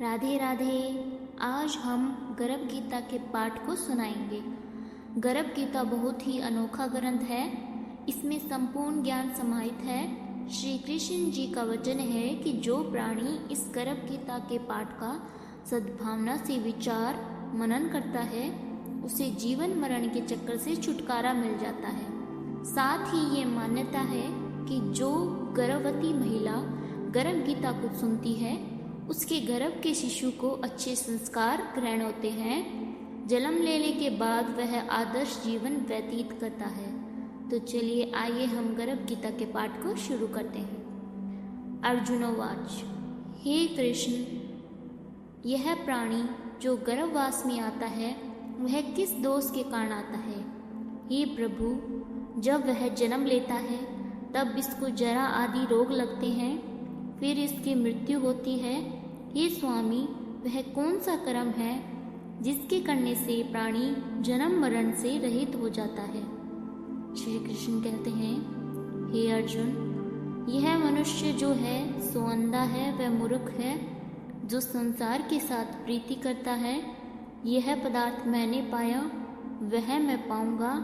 राधे राधे। आज हम गर्भ गीता के पाठ को सुनाएंगे। गर्भ गीता बहुत ही अनोखा ग्रंथ है। इसमें संपूर्ण ज्ञान समाहित है। श्री कृष्ण जी का वचन है कि जो प्राणी इस गर्भ गीता के पाठ का सद्भावना से विचार मनन करता है उसे जीवन मरण के चक्कर से छुटकारा मिल जाता है। साथ ही ये मान्यता है कि जो गर्भवती महिला गर्भ गीता को सुनती है उसके गर्भ के शिशु को अच्छे संस्कार ग्रहण होते हैं। जन्म लेने के बाद वह आदर्श जीवन व्यतीत करता है। तो चलिए आइए हम गर्भ गीता के पाठ को शुरू करते हैं। अर्जुनोवाच। हे कृष्ण, यह प्राणी जो गर्भवास में आता है वह किस दोष के कारण आता है? हे प्रभु, जब वह जन्म लेता है तब इसको जरा आदि रोग लगते हैं, फिर इसकी मृत्यु होती है। हे स्वामी, वह कौन सा कर्म है जिसके करने से प्राणी जन्म मरण से रहित हो जाता है? श्री कृष्ण कहते हैं, हे अर्जुन, यह मनुष्य जो है सो अंधा है, वह मूर्ख है जो संसार के साथ प्रीति करता है। यह पदार्थ मैंने पाया, वह मैं पाऊंगा,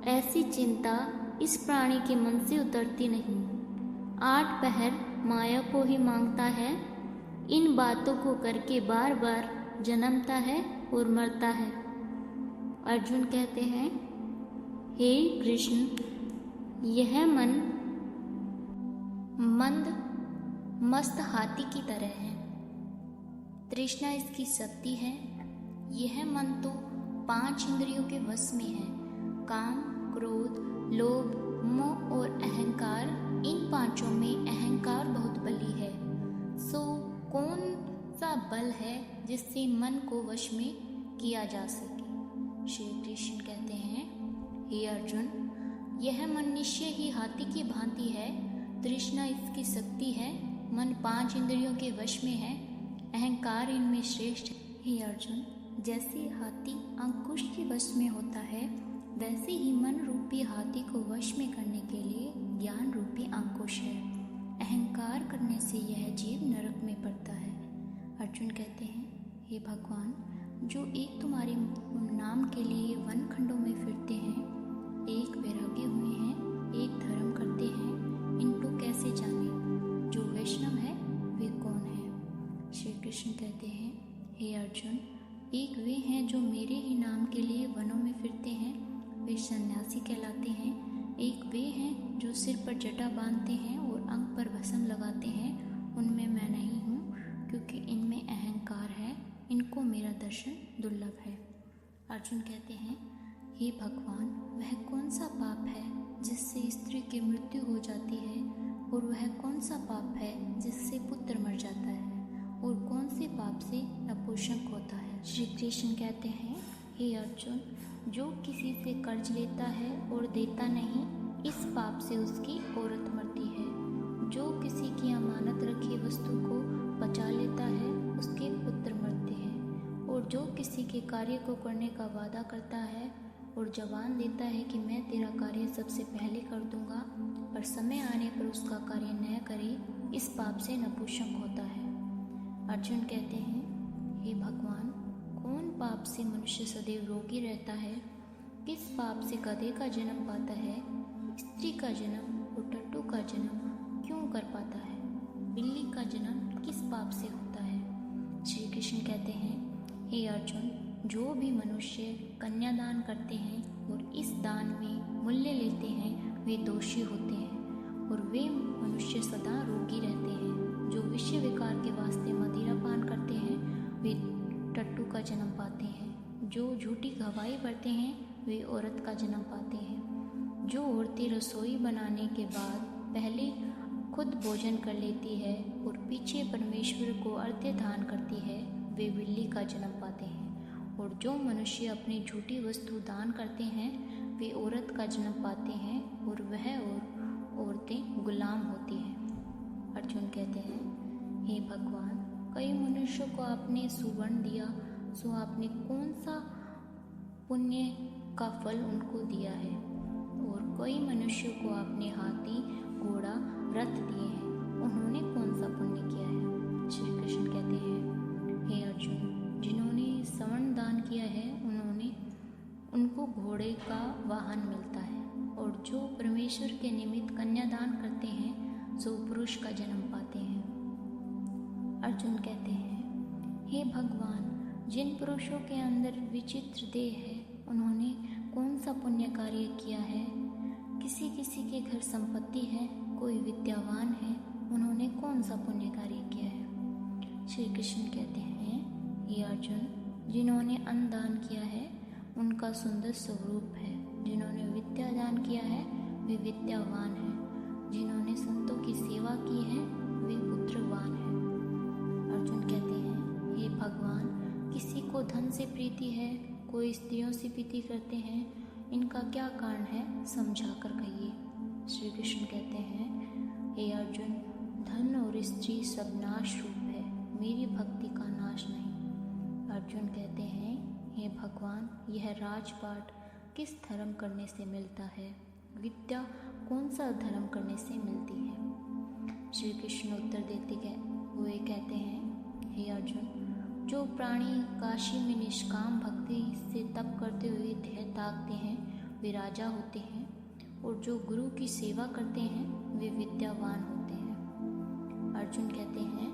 ऐसी चिंता इस प्राणी के मन से उतरती नहीं। 8 पहर माया को ही मांगता है। इन बातों को करके बार बार जन्मता है और मरता है। अर्जुन कहते हैं, हे कृष्ण, यह मन मंद मस्त हाथी की तरह है। तृष्णा इसकी शक्ति है। यह मन तो 5 इंद्रियों के वश में है। काम, क्रोध, लोभ, मोह और अहंकार, इन पांचों में अहंकार बहुत बली है। सो कौन सा बल है जिससे मन को वश में किया जा सके? श्री कृष्ण कहते हैं, हे अर्जुन, यह मनुष्य ही हाथी की भांति है। तृष्णा इसकी शक्ति है। मन 5 इंद्रियों के वश में है। अहंकार इनमें श्रेष्ठ है। हे अर्जुन, जैसे हाथी अंकुश के वश में होता है वैसे ही मन रूपी हाथी को वश में करने के लिए ज्ञान रूपी अंकुश है। अहंकार करने से यह जीव नरक में पड़ता है। अर्जुन कहते हैं, हे भगवान, जो एक तुम्हारे नाम के लिए वन खंडों में फिरते हैं, एक वैरागी हुए हैं, एक धर्म करते हैं, इनको कैसे जाने? जो वैष्णव है वे कौन है? श्री कृष्ण कहते हैं, हे अर्जुन, एक वे हैं जो मेरे ही नाम के लिए वनों में फिरते हैं, वे सन्यासी कहलाते हैं। एक वे हैं जो सिर पर जटा बांधते हैं और अंग पर भस्म लगाते हैं, उनमें मैं नहीं हूँ, क्योंकि इनमें अहंकार है, इनको मेरा दर्शन दुर्लभ है। अर्जुन कहते हैं, हे भगवान, वह कौन सा पाप है जिससे स्त्री की मृत्यु हो जाती है, और वह कौन सा पाप है जिससे पुत्र मर जाता है, और कौन से पाप से नपुंसक होता है? श्री कृष्ण कहते हैं, हे अर्जुन, जो किसी से कर्ज लेता है और देता नहीं, इस पाप से उसकी औरत मरती है। जो किसी की अमानत रखी वस्तु को बचा लेता है उसके पुत्र मरते हैं। और जो किसी के कार्य को करने का वादा करता है और जबान देता है कि मैं तेरा कार्य सबसे पहले कर दूंगा, पर समय आने पर उसका कार्य न करे, इस पाप से नपुंसक होता है। अर्जुन कहते हैं, हे भगवान, कौन पाप से मनुष्य सदैव रोगी रहता है? किस पाप से गधे का जन्म पाता है, स्त्री का जन्म और टट्टू का जन्म क्यों कर पाता है? बिल्ली का जन्म किस पाप से होता है? श्री कृष्ण कहते हैं, हे अर्जुन, जो भी मनुष्य कन्यादान करते हैं और इस दान में मूल्य लेते हैं वे दोषी होते हैं, और वे मनुष्य सदा रोगी रहते हैं। जो विषय विकार के वास्ते मदिरा पान करते हैं वे टट्टू का जन्म पाते हैं। जो झूठी गवाही भरते हैं वे औरत का जन्म पाते हैं। जो औरतें रसोई बनाने के बाद पहले खुद भोजन कर लेती है और पीछे परमेश्वर को अर्घ्य दान करती है वे बिल्ली का जन्म पाते हैं। और जो मनुष्य अपनी झूठी वस्तु दान करते हैं वे औरत का जन्म पाते हैं, और वह और औरतें गुलाम होती हैं। अर्जुन कहते हैं, हे भगवान, कई मनुष्यों को आपने सुवर्ण दिया, सो आपने कौन सा पुण्य का फल उनको दिया है? और कई मनुष्यों को आपने हाथी, घोड़ा, रथ दिए हैं, उन्होंने कौन सा पुण्य किया है? श्री कृष्ण कहते हैं, घोड़े का वाहन मिलता है, और जो परमेश्वर के निमित्त कन्यादान करते हैं सो पुरुष का जन्म पाते हैं। अर्जुन कहते हैं, हे भगवान, जिन पुरुषों के अंदर विचित्र देह है उन्होंने कौन सा पुण्य कार्य किया है? किसी किसी के घर संपत्ति है, कोई विद्यावान है, उन्होंने कौन सा पुण्य कार्य किया है? श्री कृष्ण कहते हैं, हे अर्जुन, जिन्होंने अन्न दान किया है उनका सुंदर स्वरूप है, जिन्होंने विद्या दान किया है वे विद्यावान हैं, जिन्होंने संतों की सेवा की है वे पुत्रवान हैं। अर्जुन कहते हैं, हे भगवान, किसी को धन से प्रीति है, कोई स्त्रियों से प्रीति करते हैं, इनका क्या कारण है, समझा कर कहिए। श्री कृष्ण कहते हैं, हे अर्जुन, धन और स्त्री सब नाश रूप है, मेरी भक्ति का नाश नहीं। अर्जुन कहते हैं, हे भगवान, यह राजपाट किस धर्म करने से मिलता है? विद्या कौन सा धर्म करने से मिलती है? श्री कृष्ण उत्तर देते हुए कहते हैं, हे अर्जुन, जो प्राणी काशी में निष्काम भक्ति से तप करते हुए ध्येय ताकते हैं वे राजा होते हैं, और जो गुरु की सेवा करते हैं वे विद्यावान होते हैं। अर्जुन कहते हैं,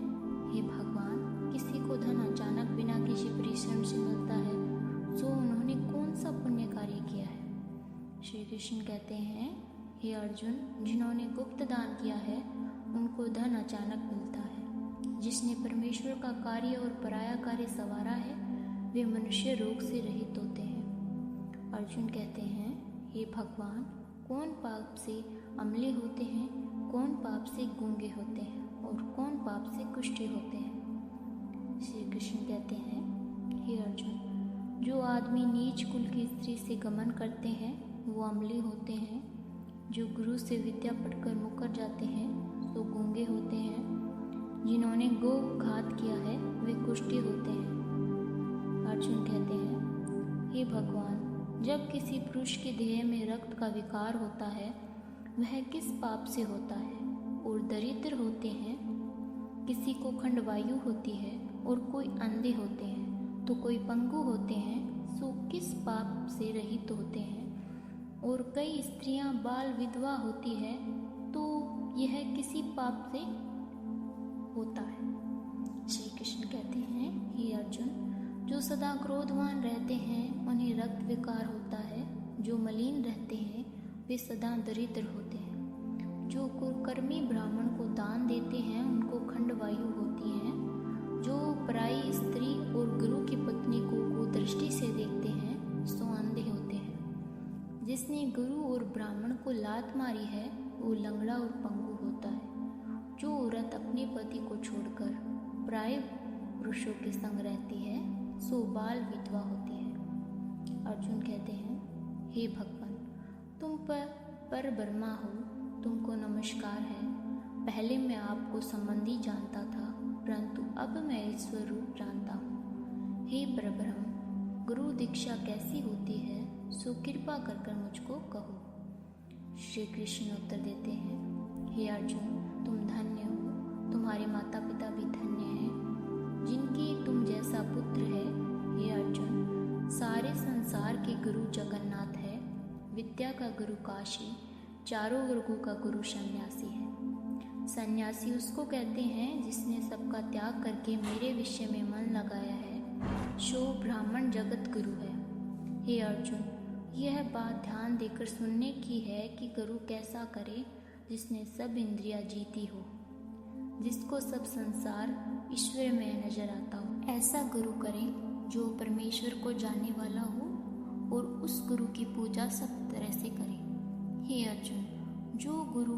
हे भगवान, किसी को धन अचानक बिना किसी परिश्रम से मिलता है, तो उन्होंने कौन सा पुण्य कार्य किया है? श्री कृष्ण कहते हैं, हे अर्जुन, जिन्होंने गुप्त दान किया है उनको धन अचानक मिलता है, जिसने परमेश्वर का कार्य और पराया कार्य संवारा है वे मनुष्य रोग से रहित होते हैं। अर्जुन कहते हैं, हे भगवान, कौन पाप से अम्ले होते हैं, कौन पाप से गूंगे होते हैं, और कौन पाप से कुष्ठी होते हैं? श्री कृष्ण कहते हैं, हे अर्जुन, जो आदमी नीच कुल की स्त्री से गमन करते हैं वो अम्ले होते हैं, जो गुरु से विद्या पढ़कर मुकर जाते हैं तो गूंगे होते हैं, जिन्होंने गो घात किया है वे कुष्ठी होते हैं। अर्जुन कहते हैं, हे भगवान, जब किसी पुरुष के देह में रक्त का विकार होता है वह किस पाप से होता है? और दरिद्र होते हैं, किसी को खंडवायु होती है, और कोई अंधे होते हैं, तो कोई पंगु होते हैं, सो किस पाप से रहित होते हैं? और कई स्त्रियां बाल विधवा होती है, तो यह किसी पाप से होता है? श्री कृष्ण कहते हैं, हे अर्जुन, जो सदा क्रोधवान रहते हैं उन्हें रक्त विकार होता है, जो मलिन रहते हैं वे सदा दरिद्र होते हैं, जो कुकर्मी ब्राह्मण को दान देते हैं उनको खंडवायु होती है, जो पराई स्त्री और गुरु की पत्नी को कुदृष्टि से देखते हैं सो अंधे होते हैं, जिसने गुरु और ब्राह्मण को लात मारी है वो लंगड़ा और पंगु होता है, जो औरत अपने पति को छोड़कर पराये पुरुषों के संग रहती है सो बाल विधवा होती है। अर्जुन कहते हैं, हे भगवान, तुम पर ब्रह्मा हो, तुमको नमस्कार है। पहले मैं आपको संबंधी जानता था, परंतु अब मैं ईश्वर रूप जानता हूँ। हे परब्रह्म, गुरु दीक्षा कैसी होती है सो कृपा कर मुझको कहो। श्री कृष्ण उत्तर देते हैं, हे अर्जुन, तुम धन्य हो, तुम्हारे माता पिता भी धन्य हैं, जिनकी तुम जैसा पुत्र है। हे अर्जुन, सारे संसार के गुरु जगन्नाथ है, विद्या का गुरु काशी, चारों वर्गों का गुरु सन्यासी है। सन्यासी उसको कहते हैं जिसने सबका त्याग करके मेरे विषय में मन लगाया है, सो ब्राह्मण जगत गुरु है। हे अर्जुन, यह बात ध्यान देकर सुनने की है कि गुरु कैसा करे जिसने सब इंद्रियां जीती हो, जिसको सब संसार ईश्वर में नजर आता हो। ऐसा गुरु करें जो परमेश्वर को जानने वाला हो और उस गुरु की पूजा सब तरह से करे। हे अर्जुन, जो गुरु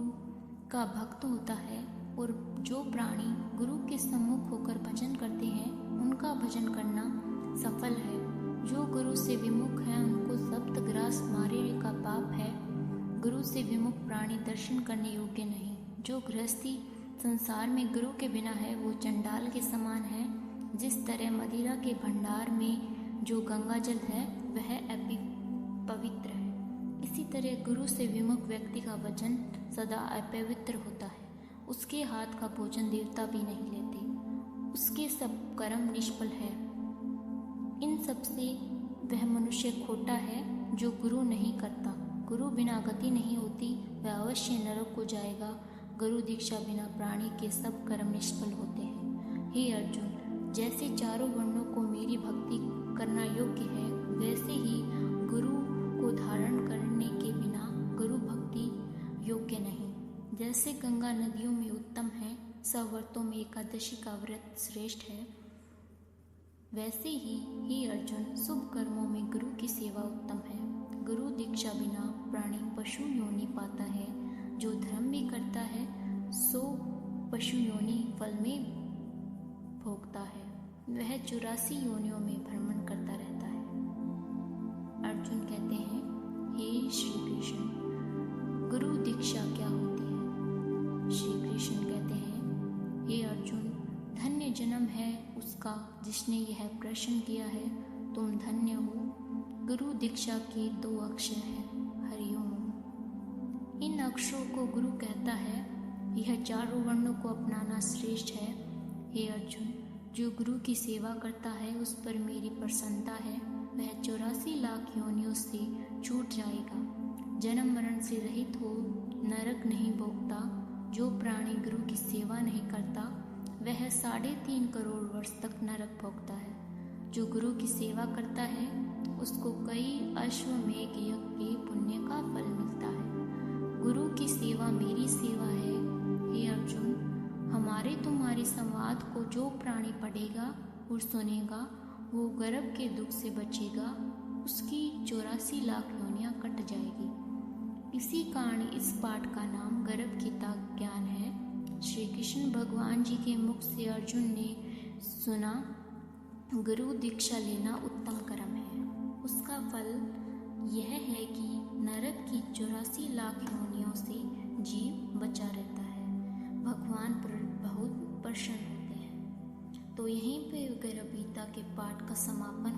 का भक्त होता है और जो प्राणी गुरु के सम्मुख होकर भजन करते हैं उनका भजन करना सफल है। जो गुरु से विमुख है उनको सप्तग्रास मारे का पाप है। गुरु से विमुख प्राणी दर्शन करने योग्य नहीं। जो गृहस्थी संसार में गुरु के बिना है वो चंडाल के समान है। जिस तरह मदिरा के भंडार में जो गंगा जल है वह अपवित्र है, इसी तरह गुरु से विमुख व्यक्ति का वचन सदा अपवित्र होता है। उसके हाथ का भोजन देवता भी नहीं लेते, उसके सब कर्म निष्फल है। इन सब से वह मनुष्य खोटा है जो गुरु नहीं करता। गुरु बिना गति नहीं होती, वह अवश्य नरक को जाएगा। गुरु दीक्षा बिना प्राणी के सब कर्म निष्फल होते हैं। हे अर्जुन, जैसे चारों वर्णों को मेरी भक्ति करना योग्य है, वैसे ही गुरु को धारण करने के बिना गुरु भक्ति योग्य नहीं। जैसे गंगा नदियों में उत्तम है, सब व्रतों में एकादशी का व्रत श्रेष्ठ है, वैसे ही हे अर्जुन, शुभ कर्मों में गुरु की सेवा उत्तम है। गुरु दीक्षा बिना प्राणी पशु योनि पाता है। जो धर्म में करता है सो पशु योनि फल में भोगता है। वह 84 योनियों में भ्रमण करता रहता है। अर्जुन कहते हैं, हे श्री कृष्ण, गुरु दीक्षा क्या होती है? श्री कृष्ण कहते हैं, हे अर्जुन, धन्य जन्म है उसका जिसने यह प्रश्न किया है। तुम धन्य हो। गुरु दीक्षा के 2 अक्षर हैं, हरिओम। इन अक्षरों को गुरु कहता है। यह चारों वर्णों को अपनाना श्रेष्ठ है। हे अर्जुन, जो गुरु की सेवा करता है उस पर मेरी प्रसन्नता है। वह 84 लाख योनियों से छूट जाएगा, जन्म मरण से रहित हो, नरक नहीं भोगता। जो प्राणी गुरु की सेवा नहीं करता वह 3.5 करोड़ वर्ष तक नरक भोगता है। जो गुरु की सेवा करता है उसको कई अश्वमेघ यज्ञ के पुण्य का फल मिलता है। गुरु की सेवा मेरी सेवा है। हे अर्जुन, हमारे तुम्हारे संवाद को जो प्राणी पढ़ेगा और सुनेगा वो गर्भ के दुख से बचेगा, उसकी 84 लाख योनियां कट जाएगी। इसी कारण इस पाठ का नाम गर्भ गीता ज्ञान है। श्री कृष्ण भगवान जी के मुख से अर्जुन ने सुना, गुरु दीक्षा लेना उत्तम कर्म है। उसका फल यह है कि नरक की 84 लाख योनियों से जीव बचा रहता है। भगवान पर बहुत प्रसन्न होते हैं। तो यहीं पे गर्भ गीता के पाठ का समापन